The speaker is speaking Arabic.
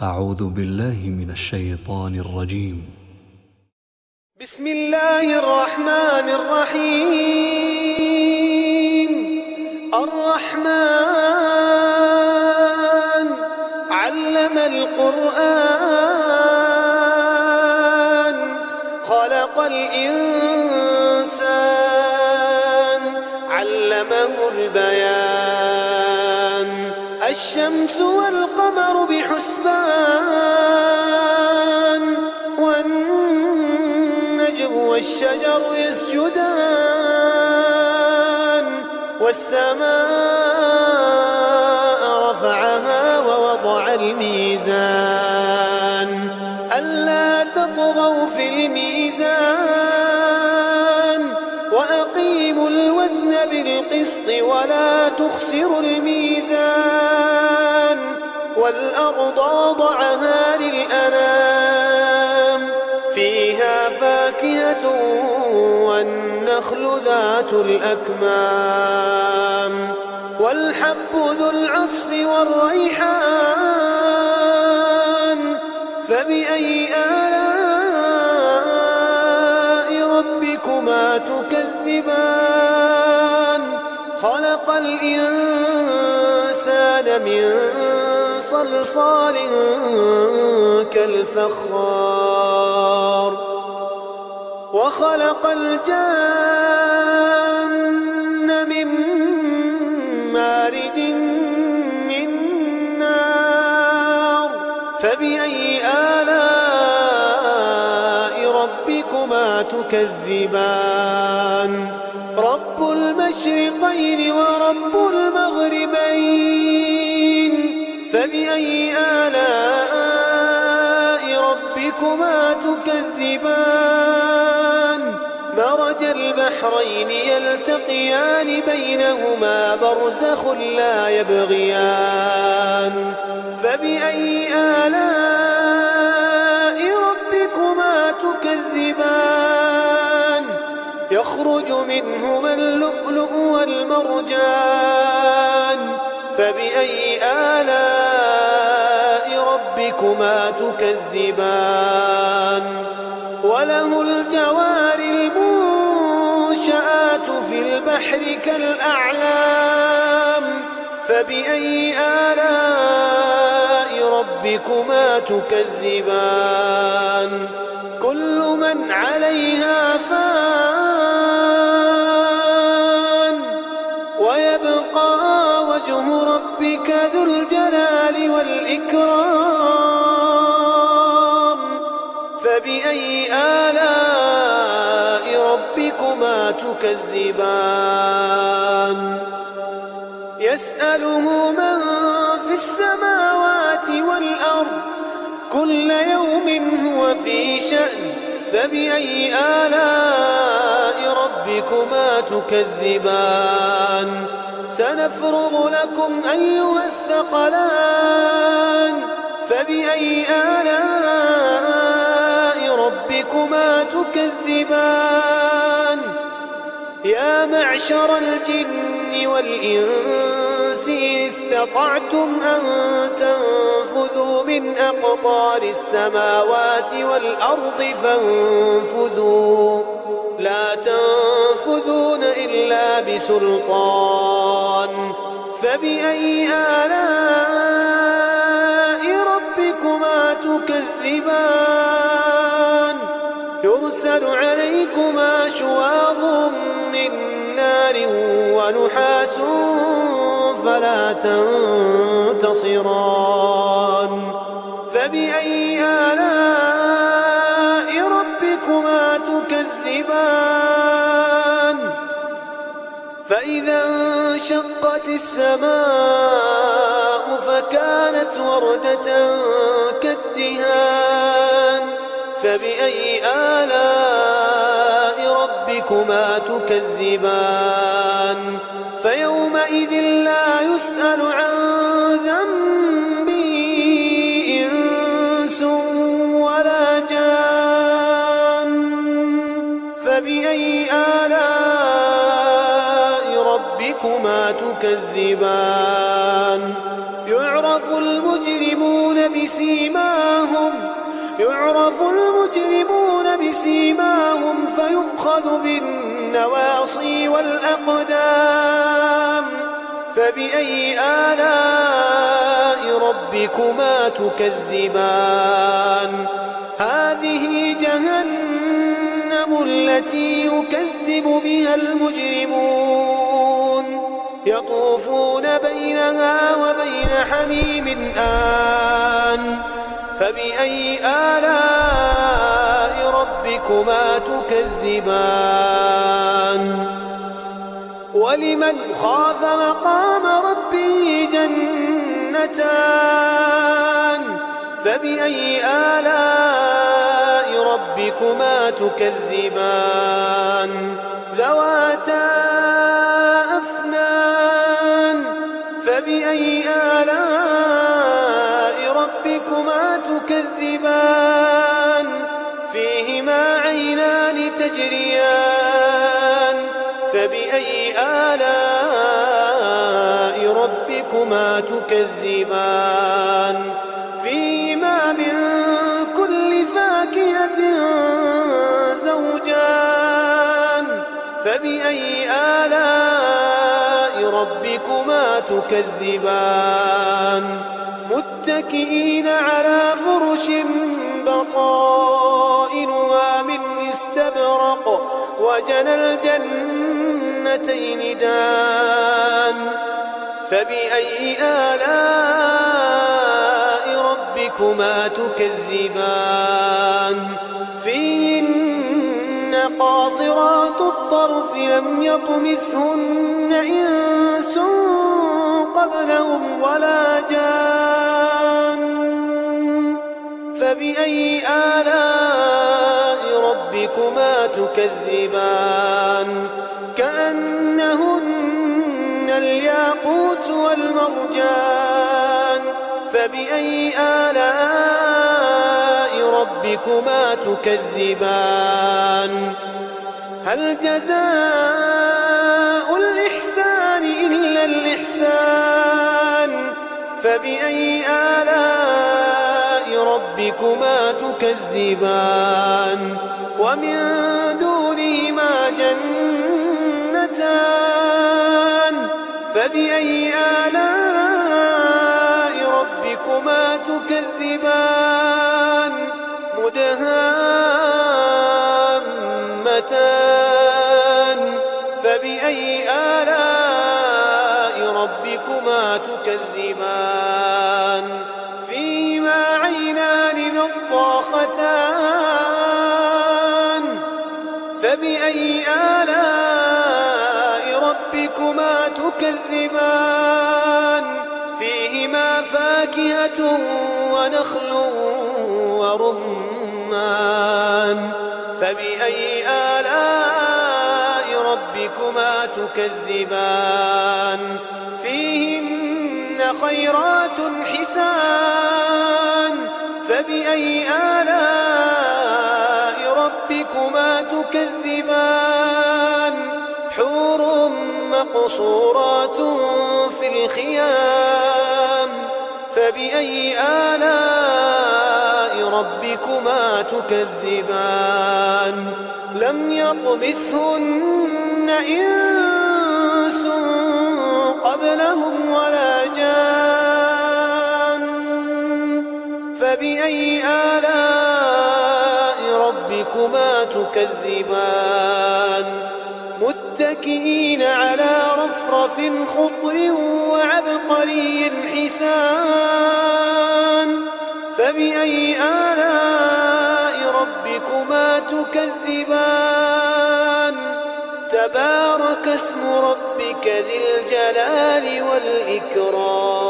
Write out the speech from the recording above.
أعوذ بالله من الشيطان الرجيم. بسم الله الرحمن الرحيم. الرحمن علم القرآن خلق الإنسان علمه البيان. الشمس والقمر بحسبان والنجم والشجر يسجدان والسماء رفعها ووضع الميزان ألا تطغوا في الميزان وأقيموا الوزن بالقسط ولا تخسروا الميزان. والأرض وضعها للأنام فيها فاكهة والنخل ذات الأكمام والحب ذو العصف والريحان. فبأي آلاء ربكما تكذبان؟ خلق الإنسان من صلصال كالفخار وخلق الجن من مارج من نار. فبأي آلاء ربكما تكذبان؟ رب المشرقين ورب المغربين. فبأي آلاء ربكما تكذبان؟ مرج البحرين يلتقيان بينهما برزخ لا يبغيان. فبأي آلاء ربكما تكذبان؟ يخرج منهما اللؤلؤ والمرجان. فبأي آلاء ربكما تكذبان؟ وله الجوار المنشآت في البحر كالأعلام. فبأي آلاء ربكما تكذبان؟ كل من عليها فان ويبقى وجه ربك ذو الجلال والإكرام. فبأي آلاء ربكما تكذبان؟ يسأله من في السماوات والأرض كل يوم هو في شأن. فبأي آلاء ربكما تكذبان؟ سنفرغ لكم أيها الثقلان. فبأي آلاء ربكما تكذبان؟ يا معشر الجن والإنس إن استطعتم أن تنفذوا من أقطار السماوات والأرض فانفذوا لا تنفذون إلا بسلطان. فبأي آلاء ربكما تكذبان؟ يرسل عليكما شواظ من نار ونحاس فلا تنتصران. فبأي آلاء ربكما تكذبان؟ فإذا انشقت السماء فكانت وردة كالدهان. فبأي آلاء ربكما تكذبان؟ فيومئذ لا يسأل عن ذنبه إنس ولا جان. فبأي آلاء ربكما تكذبان؟ يعرف المجرمون بسيماهم يعرف المجرمون بسيماهم فيؤخذ بالنواصي والأقدام فبأي آلاء ربكما تكذبان هذه جهنم التي يكذب بها المجرمون يطوفون بينها وبين حميم آن فبأي آلاء ربكما تكذبان ولمن خاف مقام ربه جنتان فبأي آلاء ربكما تكذبان ذواتا أفنان فبأي آلاء ربكما تكذبان فيهما عينان تجريان فبأي آلاء ربكما تكذبان فيهما من كل فاكهة زوجان فبأي آلاء ربكما تكذبان متكئين على فرش بطائنها من استبرق وجنى الجنتين دان فبأي آلاء ربكما تكذبان فيهن قاصرات الطرف لم يطمثهن إنس قبلهم ولا جان فبأي آلاء ربكما تكذبان كأنهن الياقوت والمرجان فبأي آلاء ربكما تكذبان هل جزاء الإحسان إلا الإحسان فبأي آلاء ربكما تكذبان ومن دونهما جنتان فبأي آلاء ربكما تكذبان مدهامتان فبأي آلاء ربكما تكذبان فيهما عينان نضاختان فبأي آلاء ربكما تكذبان فيهما فاكهة ونخل ورمان فبأي آلاء ربكما تكذبان فيهن خيرات حسان فبأي آلاء ربكما تكذبان حور مقصورات في الخيام فبأي آلاء ربكما تكذبان لم يطمثهن إنس قبلهم ولا جان فبأي آلاء ربكما تكذبان متكئين على رفرف خضر وعبقري حسان فبأي آلاء ربكما تكذبان تبارك اسم ربك ذي الجلال والإكرام